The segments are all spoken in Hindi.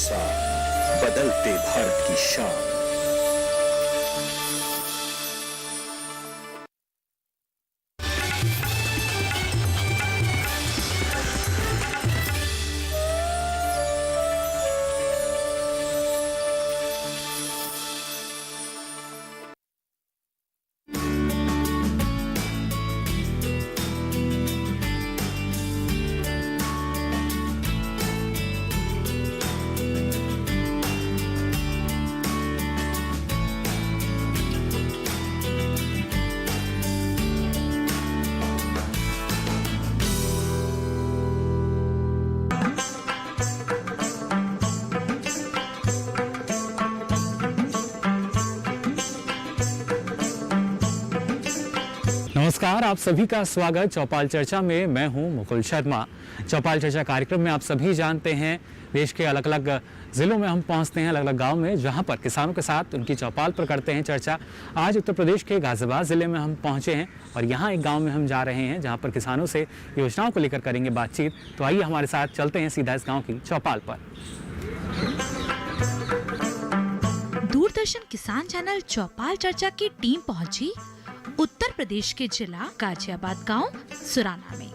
साथ बदलते भारत की शान। नमस्कार, आप सभी का स्वागत चौपाल चर्चा में। मैं हूं मुकुल शर्मा। चौपाल चर्चा कार्यक्रम में आप सभी जानते हैं देश के अलग अलग ज़िलों में हम पहुंचते हैं, अलग अलग गांव में, जहां पर किसानों के साथ उनकी चौपाल पर करते हैं चर्चा। आज उत्तर प्रदेश के गाजियाबाद ज़िले में हम पहुंचे हैं और यहां एक गांव में हम जा रहे हैं जहां पर किसानों से योजनाओं को लेकर करेंगे बातचीत। तो आइए हमारे साथ चलते हैं सीधा इस गाँव की चौपाल पर। दूरदर्शन किसान चैनल चौपाल चर्चा की टीम पहुंची उत्तर प्रदेश के जिला गाजियाबाद गांव सुराना में।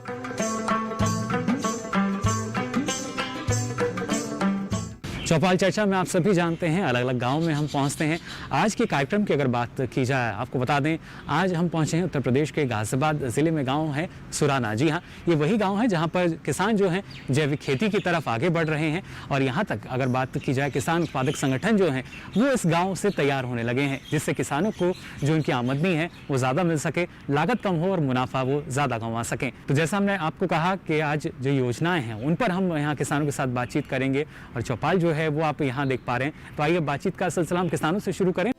चौपाल चर्चा में आप सभी जानते हैं अलग अलग गांव में हम पहुंचते हैं। आज के कार्यक्रम की अगर बात की जाए, आपको बता दें आज हम पहुंचे हैं उत्तर प्रदेश के गाजियाबाद ज़िले में। गांव है सुराना। जी हाँ, ये वही गांव है जहां पर किसान जो हैं जैविक खेती की तरफ आगे बढ़ रहे हैं। और यहाँ तक अगर बात की जाए, किसान उत्पादक संगठन जो हैं वो इस गाँव से तैयार होने लगे हैं, जिससे किसानों को जो उनकी आमदनी है वो ज़्यादा मिल सके, लागत कम हो और मुनाफा वो ज़्यादा कमा सकें। तो जैसा हमने आपको कहा कि आज जो योजनाएँ हैं उन पर हम यहाँ किसानों के साथ बातचीत करेंगे और चौपाल जो है वो आप यहाँ देख पा रहे हैं। तो आइए बातचीत का सिलसिला हम किसानों से शुरू करें।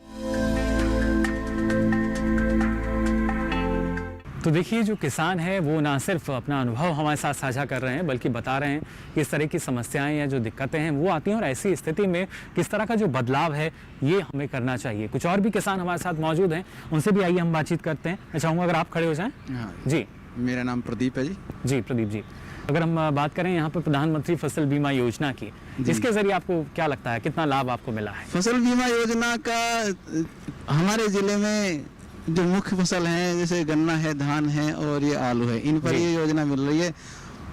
तो देखिए, जो किसान है वो ना सिर्फ अपना अनुभव हमारे साथ साझा कर रहे हैं, बल्कि बता रहे हैं कि इस तरह की समस्याएं या जो दिक्कतें हैं वो आती हैं और ऐसी स्थिति में किस तरह का जो बदलाव है ये हमें करना चाहिए। कुछ और भी किसान हमारे साथ मौजूद हैं, उनसे भी आइए हम बातचीत करते हैं। मैं चाहूँगा अगर आप खड़े हो जाएँ। जी, मेरा नाम प्रदीप है जी। जी प्रदीप जी, अगर हम बात करें यहाँ पर प्रधानमंत्री फसल बीमा योजना की, इसके जरिए आपको क्या लगता है कितना लाभ आपको मिला है? फसल बीमा योजना का हमारे जिले में जो मुख्य फसल है जैसे गन्ना है, धान है और ये आलू है, इन पर ये योजना मिल रही है।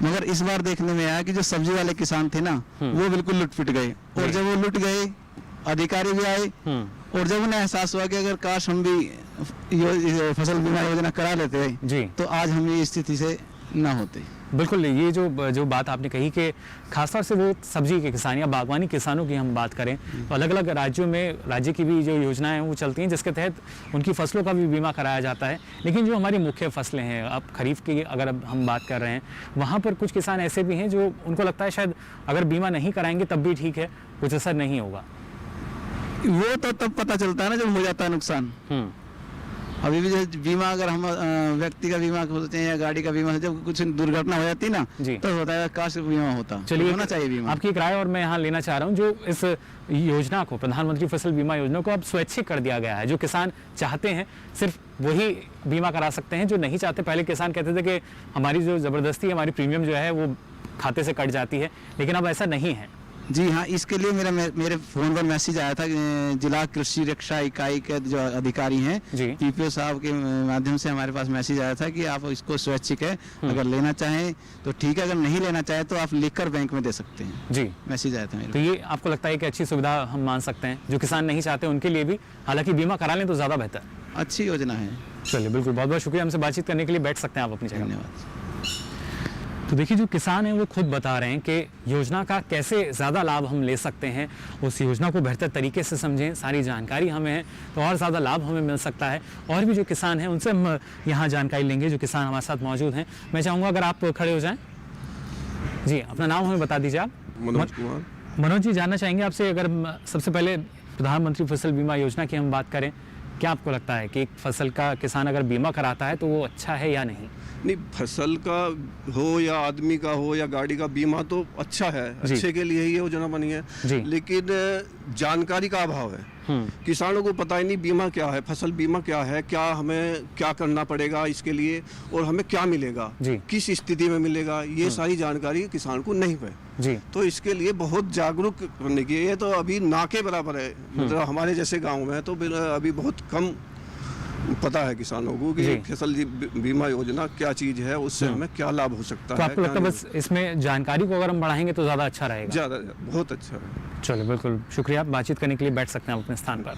मगर इस बार देखने में आया कि जो सब्जी वाले किसान थे ना वो बिल्कुल लुट पिट गए। और जब वो लुट गए, अधिकारी भी आए और जब उन्हें एहसास हुआ कि अगर काश हम भी फसल बीमा योजना करा लेते जी तो आज हम ये स्थिति से ना होते। बिल्कुल, ये जो बात आपने कही कि खासतौर से वो सब्जी के किसान या बागवानी किसानों की हम बात करें तो अलग अलग राज्यों में राज्य की भी जो योजनाएं हैं वो चलती हैं, जिसके तहत उनकी फसलों का भी बीमा कराया जाता है। लेकिन जो हमारी मुख्य फसलें हैं, अब खरीफ की अगर अब हम बात कर रहे हैं, वहाँ पर कुछ किसान ऐसे भी हैं जो उनको लगता है शायद अगर बीमा नहीं कराएंगे तब भी ठीक है, कुछ असर नहीं होगा। वो तो तब पता चलता है ना जब हो जाता है नुकसान। अभी भी जो बीमा अगर हम व्यक्ति का बीमा होते हैं या गाड़ी का बीमा, जब कुछ दुर्घटना हो जाती है ना तो होता है काश बीमा होता। चलिए, होना चाहिए बीमा। आपकी एक राय और मैं यहाँ लेना चाह रहा हूँ, जो इस योजना को प्रधानमंत्री फसल बीमा योजना को अब स्वैच्छिक कर दिया गया है। जो किसान चाहते हैं सिर्फ वही बीमा करा सकते हैं, जो नहीं चाहते, पहले किसान कहते थे कि हमारी जो ज़बरदस्ती हमारी प्रीमियम जो है वो खाते से कट जाती है, लेकिन अब ऐसा नहीं है। जी हाँ, इसके लिए मेरे फोन पर मैसेज आया था जिला कृषि रक्षा इकाई के जो अधिकारी हैं पीपीओ साहब के माध्यम से हमारे पास मैसेज आया था कि आप इसको स्वैच्छिक है, अगर लेना चाहें तो ठीक है, अगर नहीं लेना चाहे तो आप लिखकर बैंक में दे सकते हैं। जी, मैसेज आया था मेरे। तो ये आपको लगता है कि अच्छी सुविधा हम मान सकते हैं जो किसान नहीं चाहते उनके लिए भी, हालांकि बीमा करा लें तो ज़्यादा बेहतर, अच्छी योजना है। चलिए, बिल्कुल, बहुत बहुत शुक्रिया हमसे बातचीत करने के लिए। बैठ सकते हैं आप अपनी जगह। धन्यवाद। तो देखिए, जो किसान हैं वो खुद बता रहे हैं कि योजना का कैसे ज़्यादा लाभ हम ले सकते हैं, उस योजना को बेहतर तरीके से समझें, सारी जानकारी हमें है तो और ज़्यादा लाभ हमें मिल सकता है। और भी जो किसान हैं उनसे हम यहाँ जानकारी लेंगे, जो किसान हमारे साथ मौजूद हैं। मैं चाहूँगा अगर आप खड़े हो जाएँ। जी, अपना नाम हमें बता दीजिए आप। मनोज कुमार। मनोज जी, जानना चाहेंगे आपसे, अगर सबसे पहले प्रधानमंत्री फसल बीमा योजना की हम बात करें, क्या आपको लगता है कि एक फसल का किसान अगर बीमा कराता है तो वो अच्छा है या नहीं? नहीं, फसल का हो या आदमी का हो या गाड़ी का बीमा तो अच्छा है, अच्छे के लिए ही योजना बनी है, लेकिन जानकारी का अभाव है। किसानों को पता ही नहीं बीमा क्या है, फसल बीमा क्या है, क्या हमें क्या करना पड़ेगा इसके लिए और हमें क्या मिलेगा, किस स्थिति में मिलेगा, ये सारी जानकारी किसान को नहीं है जी। तो इसके लिए बहुत जागरूक करने की, ये तो अभी ना के बराबर है। मतलब हमारे जैसे गाँव में तो अभी बहुत कम पता है किसानों को कि फसल बीमा योजना क्या चीज है, उससे हमें क्या लाभ हो सकता है। तो आपको लगता है बस इसमें जानकारी को अगर हम बढ़ाएंगे तो ज़्यादा अच्छा रहेगा? ज़्यादा, बहुत अच्छा है। चलो बिल्कुल, शुक्रिया। बातचीत करने के लिए बैठ सकते हैं आप अपने स्थान पर।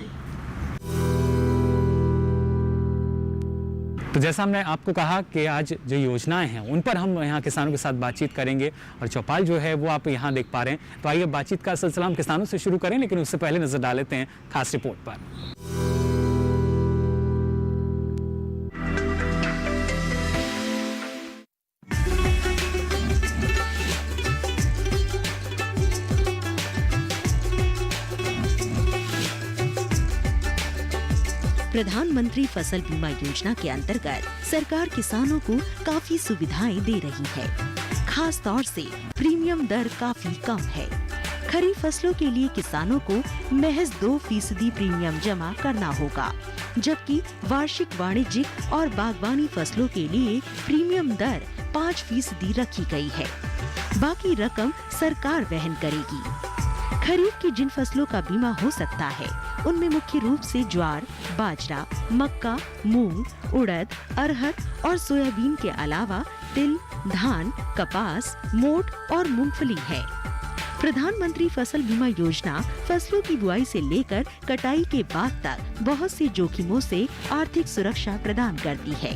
तो जैसा हमने आपको कहा कि आज जो योजनाएं हैं उन पर हम यहाँ किसानों के साथ बातचीत करेंगे और चौपाल जो है वो आप यहाँ देख पा रहे हैं। तो आइए बातचीत का सिलसिला हम किसानों से शुरू करें, लेकिन उससे पहले नजर डाल लेते हैं खास रिपोर्ट पर। प्रधानमंत्री फसल बीमा योजना के अंतर्गत सरकार किसानों को काफी सुविधाएं दे रही है। खास तौर से प्रीमियम दर काफी कम है। खरीफ फसलों के लिए किसानों को महज 2% प्रीमियम जमा करना होगा, जबकि वार्षिक वाणिज्यिक और बागवानी फसलों के लिए प्रीमियम दर 5% रखी गई है। बाकी रकम सरकार वहन करेगी। खरीफ की जिन फसलों का बीमा हो सकता है उनमें मुख्य रूप से ज्वार, बाजरा, मक्का, मूंग, उड़द, अरहर और सोयाबीन के अलावा तिल, धान, कपास, मोट और मूंगफली है। प्रधानमंत्री फसल बीमा योजना फसलों की बुआई से लेकर कटाई के बाद तक बहुत से जोखिमों से आर्थिक सुरक्षा प्रदान करती है।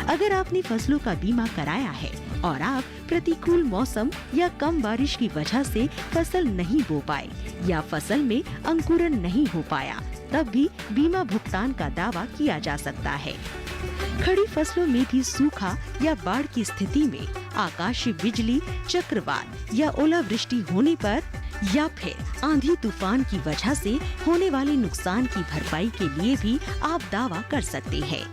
अगर आपने फसलों का बीमा कराया है और आप प्रतिकूल मौसम या कम बारिश की वजह से फसल नहीं बो पाए या फसल में अंकुरन नहीं हो पाया, तब भी बीमा भुगतान का दावा किया जा सकता है। खड़ी फसलों में भी सूखा या बाढ़ की स्थिति में आकाशीय बिजली, चक्रवात या ओलावृष्टि होने पर या फिर आंधी तूफान की वजह से होने वाले नुकसान की भरपाई के लिए भी आप दावा कर सकते हैं।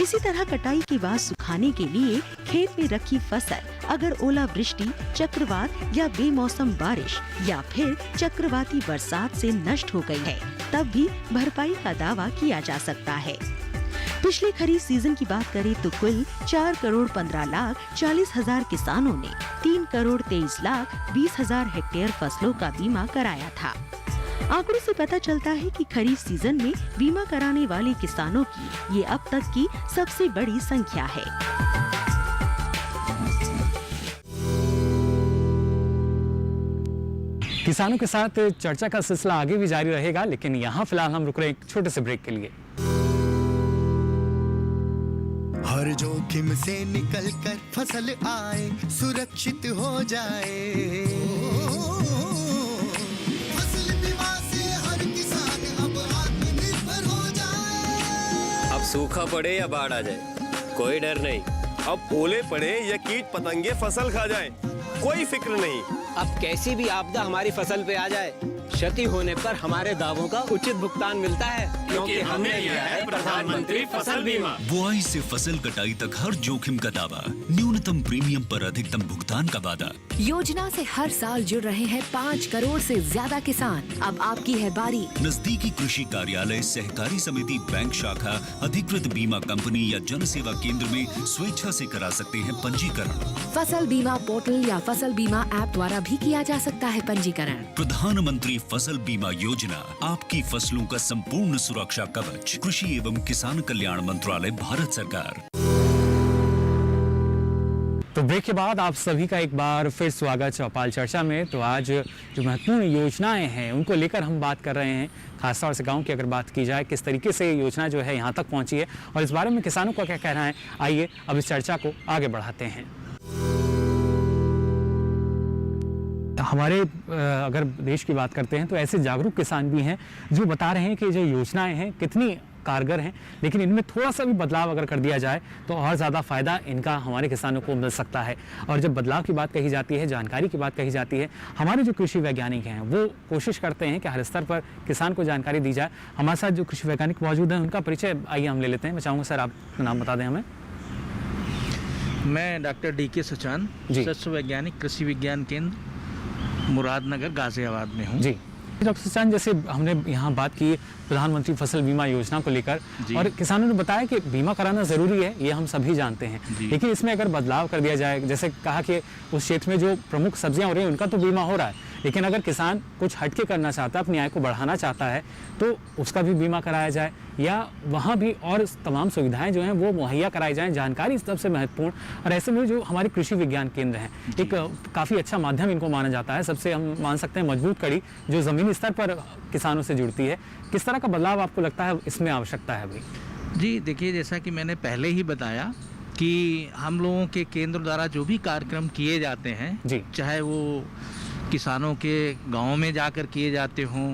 इसी तरह कटाई के बाद सुखाने के लिए खेत में रखी फसल अगर ओलावृष्टि, चक्रवात या बेमौसम बारिश या फिर चक्रवाती बरसात से नष्ट हो गई है, तब भी भरपाई का दावा किया जा सकता है। पिछले खरीफ सीजन की बात करें तो कुल 4,15,40,000 किसानों ने 3,23,20,000 हेक्टेयर फसलों का बीमा कराया था। आंकड़ों से पता चलता है कि खरीफ सीजन में बीमा कराने वाले किसानों की ये अब तक की सबसे बड़ी संख्या है। किसानों के साथ चर्चा का सिलसिला आगे भी जारी रहेगा, लेकिन यहाँ फिलहाल हम रुक रहे हैं एक छोटे से ब्रेक के लिए। हर जोखिम से निकल कर फसल आए, सुरक्षित हो जाए। फसल बीमा से हर किसान अब आत्मनिर्भर हो जाए। अब सूखा पड़े या बाढ़ आ जाए, कोई डर नहीं। अब ओले पड़े या कीट पतंगे फसल खा जाए, कोई फिक्र नहीं। अब कैसी भी आपदा हमारी फसल पे आ जाए, क्षति होने पर हमारे दावों का उचित भुगतान मिलता है, क्योंकि हमने लिया है प्रधानमंत्री फसल बीमा। बुआई से फसल कटाई तक हर जोखिम का दावा, न्यूनतम प्रीमियम पर अधिकतम भुगतान का वादा। योजना से हर साल जुड़ रहे हैं 5 करोड़ से ज्यादा किसान। अब आपकी है बारी। नजदीकी कृषि कार्यालय, सहकारी समिति, बैंक शाखा, अधिकृत बीमा कंपनी या जन सेवा केंद्र में स्वेच्छा से करा सकते हैं पंजीकरण। फसल बीमा पोर्टल या फसल बीमा ऐप द्वारा भी किया जा सकता है पंजीकरण। प्रधानमंत्री फसल बीमा योजना, आपकी फसलों का संपूर्ण सुरक्षा कवच। कृषि एवं किसान कल्याण मंत्रालय, भारत सरकार। तो ब्रेक के बाद आप सभी का एक बार फिर स्वागत चौपाल चर्चा में। तो आज जो महत्वपूर्ण योजनाएं हैं उनको लेकर हम बात कर रहे हैं, खासतौर से गांव की अगर बात की जाए, किस तरीके से ये योजना जो है यहाँ तक पहुँची है और इस बारे में किसानों का क्या कहना है। आइए अब इस चर्चा को आगे बढ़ाते हैं। हमारे अगर देश की बात करते हैं तो ऐसे जागरूक किसान भी हैं जो बता रहे हैं कि जो योजनाएं हैं कितनी कारगर हैं, लेकिन इनमें थोड़ा सा भी बदलाव अगर कर दिया जाए तो और ज़्यादा फ़ायदा इनका हमारे किसानों को मिल सकता है। और जब बदलाव की बात कही जाती है, जानकारी की बात कही जाती है, हमारे जो कृषि वैज्ञानिक हैं वो कोशिश करते हैं कि हर स्तर पर किसान को जानकारी दी जाए। हमारे साथ जो कृषि वैज्ञानिक मौजूद हैं उनका परिचय आइए हम ले लेते हैं। मैं चाहूँगा सर आप नाम बता दें हमें। मैं डॉक्टर DK सचान, सस्य वैज्ञानिक, कृषि विज्ञान केंद्र, मुरादनगर, गाजियाबाद में हूँ। जी, डॉक्टर सुशांत, जैसे हमने यहाँ बात की प्रधानमंत्री फसल बीमा योजना को लेकर, और किसानों ने बताया कि बीमा कराना ज़रूरी है, ये हम सभी जानते हैं, लेकिन इसमें अगर बदलाव कर दिया जाए, जैसे कहा कि उस क्षेत्र में जो प्रमुख सब्जियां हो रही हैं उनका तो बीमा हो रहा है, लेकिन अगर किसान कुछ हटके करना चाहता है, अपनी आय को बढ़ाना चाहता है, तो उसका भी बीमा कराया जाए, या वहाँ भी और तमाम सुविधाएं जो हैं वो मुहैया कराई जाएं। जानकारी सबसे महत्वपूर्ण, और ऐसे में जो हमारे कृषि विज्ञान केंद्र हैं, एक काफ़ी अच्छा माध्यम इनको माना जाता है, सबसे हम मान सकते हैं मजबूत कड़ी जो ज़मीनी स्तर पर किसानों से जुड़ती है। किस तरह का बदलाव आपको लगता है इसमें आवश्यकता है अभी? जी देखिए, जैसा कि मैंने पहले ही बताया कि हम लोगों के केंद्र द्वारा जो भी कार्यक्रम किए जाते हैं जी, चाहे वो किसानों के गाँव में जाकर किए जाते हों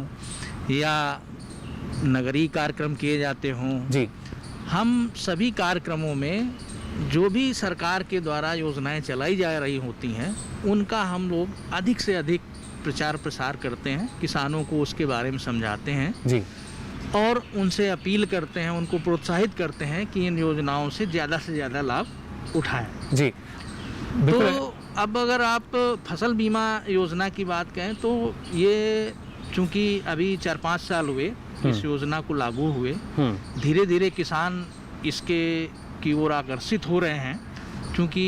या नगरीय कार्यक्रम किए जाते हों जी, हम सभी कार्यक्रमों में जो भी सरकार के द्वारा योजनाएं चलाई जा रही होती हैं उनका हम लोग अधिक से अधिक प्रचार प्रसार करते हैं, किसानों को उसके बारे में समझाते हैं जी, और उनसे अपील करते हैं, उनको प्रोत्साहित करते हैं कि इन योजनाओं से ज़्यादा लाभ उठाएं जी। तो अब अगर आप फसल बीमा योजना की बात करें तो ये चूँकि अभी 4-5 साल हुए इस योजना को लागू हुए, धीरे धीरे किसान इसके की ओर आकर्षित हो रहे हैं, क्योंकि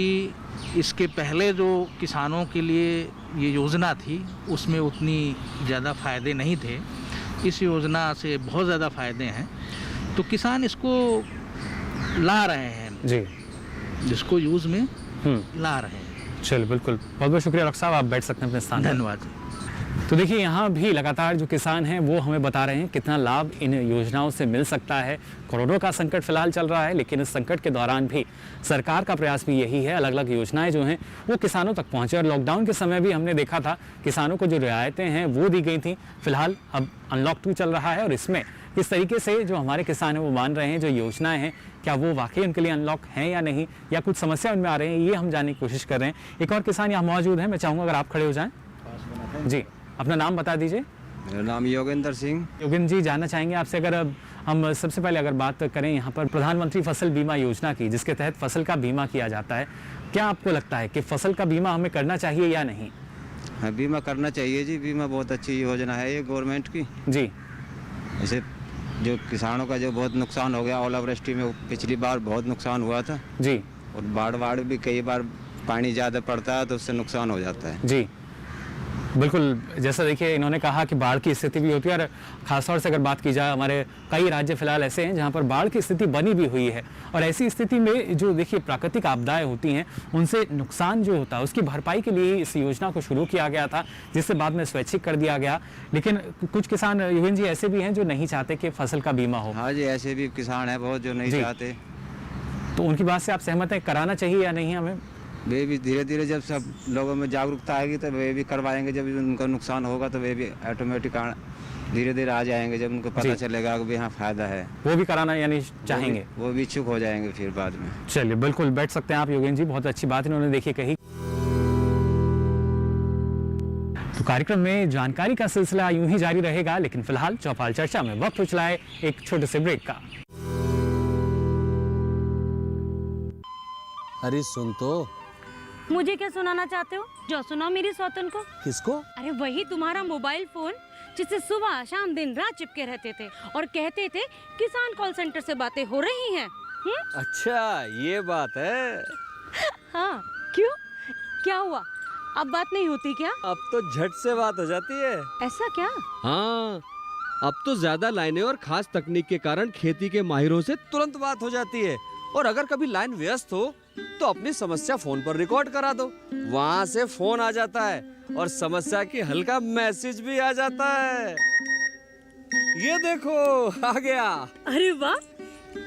इसके पहले जो किसानों के लिए ये योजना थी उसमें उतनी ज़्यादा फ़ायदे नहीं थे, इस योजना से बहुत ज़्यादा फ़ायदे हैं, तो किसान इसको ला रहे हैं जी, जिसको यूज़ में ला रहे हैं। चलिए, बिल्कुल, बहुत बहुत शुक्रिया डॉक्टर साहब, आप बैठ सकते हैं अपने स्थान। धन्यवाद। तो देखिए, यहाँ भी लगातार जो किसान हैं वो हमें बता रहे हैं कितना लाभ इन योजनाओं से मिल सकता है। कोरोना का संकट फिलहाल चल रहा है, लेकिन इस संकट के दौरान भी सरकार का प्रयास भी यही है, अलग अलग योजनाएं जो हैं वो किसानों तक पहुँचे। और लॉकडाउन के समय भी हमने देखा था किसानों को जो रियायतें हैं वो दी गई थी। फिलहाल अब अनलॉक 2 चल रहा है, और इसमें किस तरीके से जो हमारे किसान हैं वो मान रहे हैं, जो योजनाएं हैं क्या वो वाकई उनके लिए अनलॉक हैं या नहीं, या कुछ समस्या उनमें आ रही है, ये हम जानने की कोशिश कर रहे हैं। एक और किसान यहाँ मौजूद है, मैं चाहूँगा अगर आप खड़े हो जाएँ जी, अपना नाम बता दीजिए। मेरा नाम योगेंद्र सिंह। योगेंद्र जी, जानना चाहेंगे आपसे, अगर हम सबसे पहले अगर बात करें यहाँ पर प्रधानमंत्री फसल बीमा योजना की, जिसके तहत फसल का बीमा किया जाता है, क्या आपको लगता है कि फसल का बीमा हमें करना चाहिए या नहीं? हाँ, बीमा करना चाहिए जी, बीमा बहुत अच्छी योजना है ये गवर्नमेंट की जी। ऐसे जो किसानों का जो बहुत नुकसान हो गया, ओलावृष्टि में पिछली बार बहुत नुकसान हुआ था जी, और बाढ़ भी कई बार पानी ज़्यादा पड़ता है तो उससे नुकसान हो जाता है जी। बिल्कुल, जैसा देखिए इन्होंने कहा कि बाढ़ की स्थिति भी होती है, और ख़ासतौर से अगर बात की जाए हमारे कई राज्य फिलहाल ऐसे हैं जहां पर बाढ़ की स्थिति बनी भी हुई है, और ऐसी स्थिति में जो देखिए प्राकृतिक आपदाएं होती हैं उनसे नुकसान जो होता है उसकी भरपाई के लिए इस योजना को शुरू किया गया था, जिससे बाद में स्वैच्छिक कर दिया गया। लेकिन कुछ किसान युवन जी ऐसे भी हैं जो नहीं चाहते कि फसल का बीमा हो। हाँ जी, ऐसे भी किसान है बहुत जो नहीं चाहते। तो उनकी बात से आप सहमत हैं, कराना चाहिए या नहीं हमें? वे भी धीरे धीरे जब सब लोगों में जागरूकता आएगी तो वे भी करवाएंगे, जब उनका नुकसान होगा तो वे भी ऑटोमेटिक धीरे धीरे आ जाएंगे, जब उनको पता चलेगा कि हाँ फायदा है, वो भी कराना यानी चाहेंगे, वो भी इच्छुक हो जाएंगे फिर बाद में। चलिए, बिल्कुल बैठ सकते हैं आप योगेंद्र जी, बहुत अच्छी बात इन्होंने देखी कही। तो कार्यक्रम में जानकारी का सिलसिला यूं ही जारी रहेगा, लेकिन फिलहाल चौपाल चर्चा में वक्त हो चला है एक छोटे से ब्रेक का। अरे सुन तो। मुझे क्या सुनाना चाहते हो? जो सुनाओ मेरी सौतन को। किसको? अरे वही तुम्हारा मोबाइल फोन जिससे सुबह शाम दिन रात चिपके रहते थे और कहते थे किसान कॉल सेंटर से बातें हो रही हैं। अच्छा, ये बात है। हाँ, क्यों? क्या हुआ? अब बात नहीं होती क्या? अब तो झट से बात हो जाती है। ऐसा क्या? हाँ, अब तो ज्यादा लाइनें और खास तकनीक के कारण खेती के माहिरों से तुरंत बात हो जाती है। और अगर कभी लाइन व्यस्त हो तो अपनी समस्या फोन पर रिकॉर्ड करा दो, वहाँ से फोन आ जाता है और समस्या की हल का मैसेज भी आ जाता है। ये देखो आ गया। अरे वाह,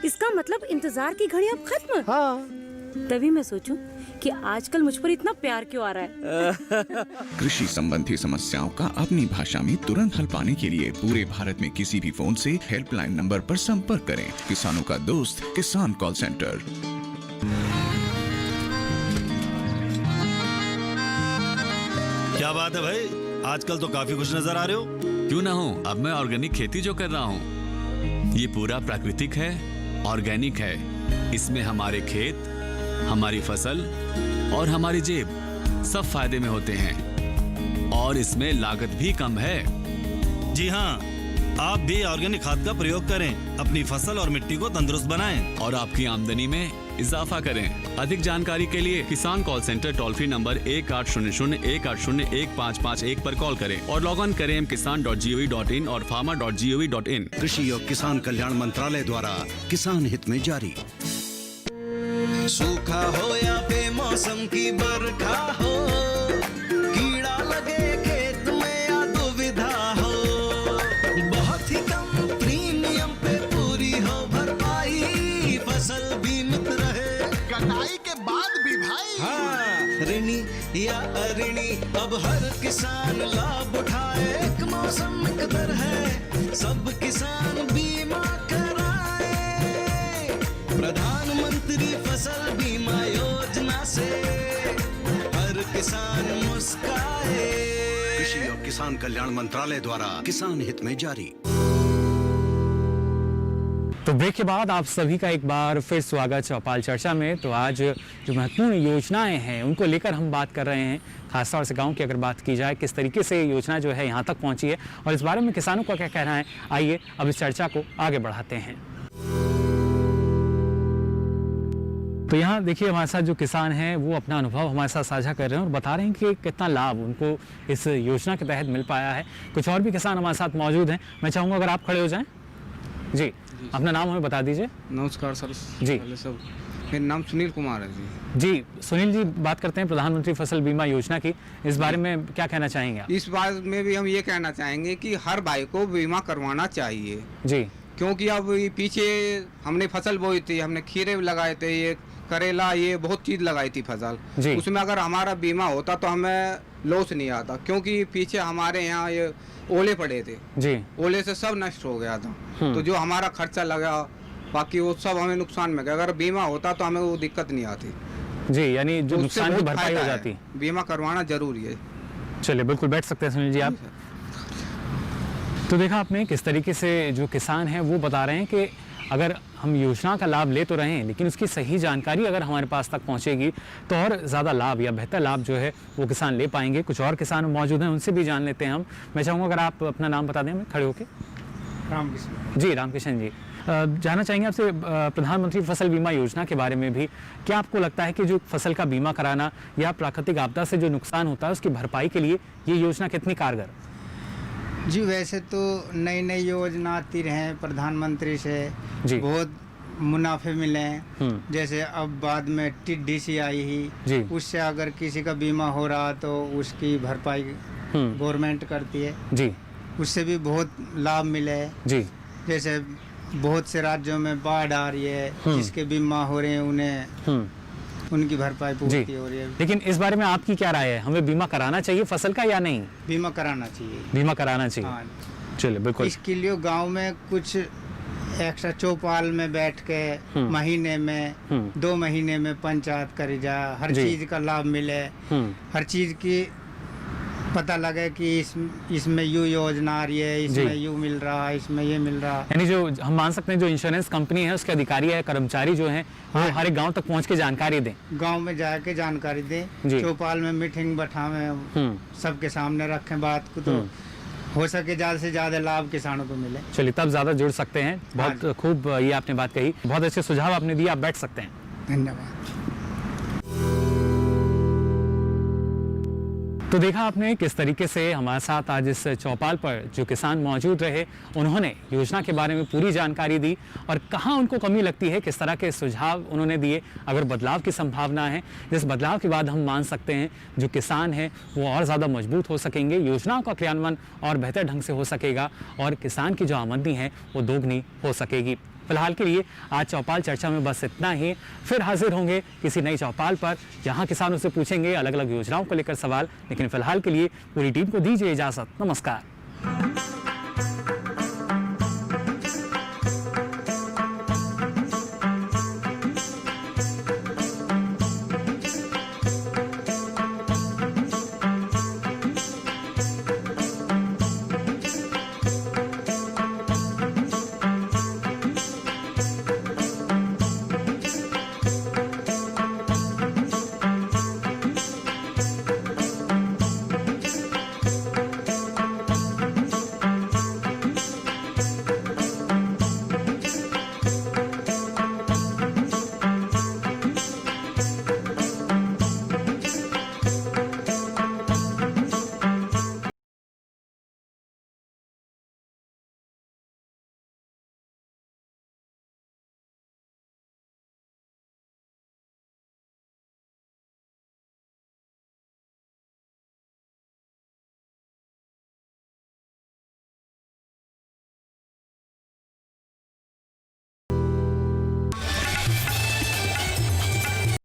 इसका मतलब इंतजार की घड़ी अब खत्म। हाँ, तभी मैं सोचूं कि आजकल मुझ पर इतना प्यार क्यों आ रहा है। कृषि संबंधी समस्याओं का अपनी भाषा में तुरंत हल पाने के लिए पूरे भारत में किसी भी फोन से हेल्पलाइन नंबर पर संपर्क करें। किसानों का दोस्त किसान कॉल सेंटर। क्या बात है भाई, आजकल तो काफी खुश नजर आ रहे हो। क्यों ना हो, अब मैं ऑर्गेनिक खेती जो कर रहा हूँ ये पूरा प्राकृतिक है, ऑर्गेनिक है। इसमें हमारे खेत, हमारी फसल और हमारी जेब सब फायदे में होते हैं, और इसमें लागत भी कम है। जी हाँ, आप भी ऑर्गेनिक खाद का प्रयोग करें, अपनी फसल और मिट्टी को तंदुरुस्त बनाएं और आपकी आमदनी में इजाफा करें। अधिक जानकारी के लिए किसान call centre toll free number 1800-180-1551 पर कॉल करें और लॉग ऑन करें kisan.gov.in और farmer.gov.in। कृषि और किसान कल्याण मंत्रालय द्वारा किसान हित में जारी। सूखा हो या बेमौसम की बरखा हो, कीड़ा लगे खेत में या दुविधा हो, बहुत ही कम प्रीमियम पे पूरी हो भरपाई, फसल बीमित रहे कटाई के बाद भी भाई। हाँ, ऋणी या अऋणी अब हर किसान लाभ उठाए, एक मौसम एक दर है, सब किसान बीमा कराए, प्रधानमंत्री फसल बीमा योजना से हर किसान मुस्काए। कृषि और किसान कल्याण मंत्रालय द्वारा किसान हित में जारी। तो ब्रेक के बाद आप सभी का एक बार फिर स्वागत चौपाल चर्चा में। तो आज जो महत्वपूर्ण योजनाएं हैं उनको लेकर हम बात कर रहे हैं, खासतौर से गांव की अगर बात की जाए किस तरीके से योजना जो है यहां तक पहुंची है और इस बारे में किसानों का क्या कहना है। आइए अब इस चर्चा को आगे बढ़ाते हैं। तो यहाँ देखिए हमारे साथ जो किसान हैं वो अपना अनुभव हमारे साथ साझा कर रहे हैं और बता रहे हैं कि कितना लाभ उनको इस योजना के तहत मिल पाया है। कुछ और भी किसान हमारे साथ मौजूद हैं, मैं चाहूँगा अगर आप खड़े हो जाएं। जी, अपना नाम हमें बता दीजिए। नमस्कार सर जी, सब मेरा नाम सुनील कुमार है जी। सुनील जी, बात करते हैं प्रधानमंत्री फसल बीमा योजना की, इस बारे में क्या कहना चाहेंगे आप? इस बारे में भी हम ये कहना चाहेंगे कि हर भाई को बीमा करवाना चाहिए जी, क्योंकि अब पीछे हमने फसल बोई थी, हमने खीरे लगाए थे, ये करेला, ये बहुत चीज लगाई थी फसल, उसमें अगर हमारा बीमा होता तो हमें लॉस नहीं आता, क्योंकि पीछे हमारे यहाँ ये ओले पड़े थे जी, ओले से सब नष्ट हो गया था, तो जो हमारा खर्चा लगा बाकी वो सब हमें नुकसान में गया। अगर बीमा होता तो हमें वो दिक्कत नहीं आती जी, यानी जो नुकसान की भरपाई हो जाती। बीमा करवाना जरूरी है। चलिए बिल्कुल बैठ सकते हैं सुनील जी आप। तो देखा आपने किस तरीके से जो किसान हैं वो बता रहे हैं कि अगर हम योजना का लाभ ले तो रहे हैं लेकिन उसकी सही जानकारी अगर हमारे पास तक पहुंचेगी तो और ज़्यादा लाभ या बेहतर लाभ जो है वो किसान ले पाएंगे। कुछ और किसान मौजूद हैं, उनसे भी जान लेते हैं हम। मैं चाहूँगा अगर आप अपना नाम बता दें हमें खड़े होके। रामकृष्ण जी, रामकृष्ण जी, जानना चाहेंगे आपसे प्रधानमंत्री फसल बीमा योजना के बारे में भी। क्या आपको लगता है कि जो फसल का बीमा कराना या प्राकृतिक आपदा से जो नुकसान होता है उसकी भरपाई के लिए ये योजना कितनी कारगर? जी, वैसे तो नई नई योजना आती रहे प्रधानमंत्री से, बहुत मुनाफे मिले, जैसे अब बाद में टिड्डी सी आई ही, उससे अगर किसी का बीमा हो रहा तो उसकी भरपाई गवर्नमेंट करती है जी, उससे भी बहुत लाभ मिले जी। जैसे बहुत से राज्यों में बाढ़ आ रही है, जिसके बीमा हो रहे हैं उन्हें उनकी भरपाई पूर्ति हो रही है। लेकिन इस बारे में आपकी क्या राय है, हमें बीमा कराना चाहिए फसल का या नहीं? बीमा कराना चाहिए। बीमा कराना चाहिए। हाँ। चलिए बिल्कुल। इसके लिए गांव में कुछ एक्स्ट्रा चौपाल में बैठ के महीने में 2 महीने में पंचायत करी जाए, हर चीज का लाभ मिले, हर चीज की पता लगे कि इसमें यू योजना आ रही है, इसमें यू मिल रहा है, इसमें ये मिल रहा है। यानी जो हम मान सकते हैं जो इंश्योरेंस कंपनी है उसके अधिकारी है, कर्मचारी जो हैं वो हर एक गांव तक पहुंच के जानकारी दें, गांव में जाके जानकारी दें, चौपाल में मीटिंग बैठावें, सबके सामने रखें बात को, तो हो सके ज्यादा से ज्यादा लाभ किसानों को मिले। चलिए तब ज्यादा जुड़ सकते हैं। बहुत खूब ये आपने बात कही, बहुत अच्छे सुझाव आपने दिए, आप बैठ सकते हैं। धन्यवाद। तो देखा आपने किस तरीके से हमारे साथ आज इस चौपाल पर जो किसान मौजूद रहे उन्होंने योजना के बारे में पूरी जानकारी दी और कहाँ उनको कमी लगती है, किस तरह के सुझाव उन्होंने दिए, अगर बदलाव की संभावना है, जिस बदलाव के बाद हम मान सकते हैं जो किसान हैं वो और ज़्यादा मजबूत हो सकेंगे, योजनाओं का क्रियान्वयन और बेहतर ढंग से हो सकेगा और किसान की जो आमदनी है वो दोगुनी हो सकेगी। फिलहाल के लिए आज चौपाल चर्चा में बस इतना ही। फिर हाजिर होंगे किसी नई चौपाल पर जहां किसानों से पूछेंगे अलग अलग योजनाओं को लेकर सवाल। लेकिन फिलहाल के लिए पूरी टीम को दीजिए इजाजत। नमस्कार।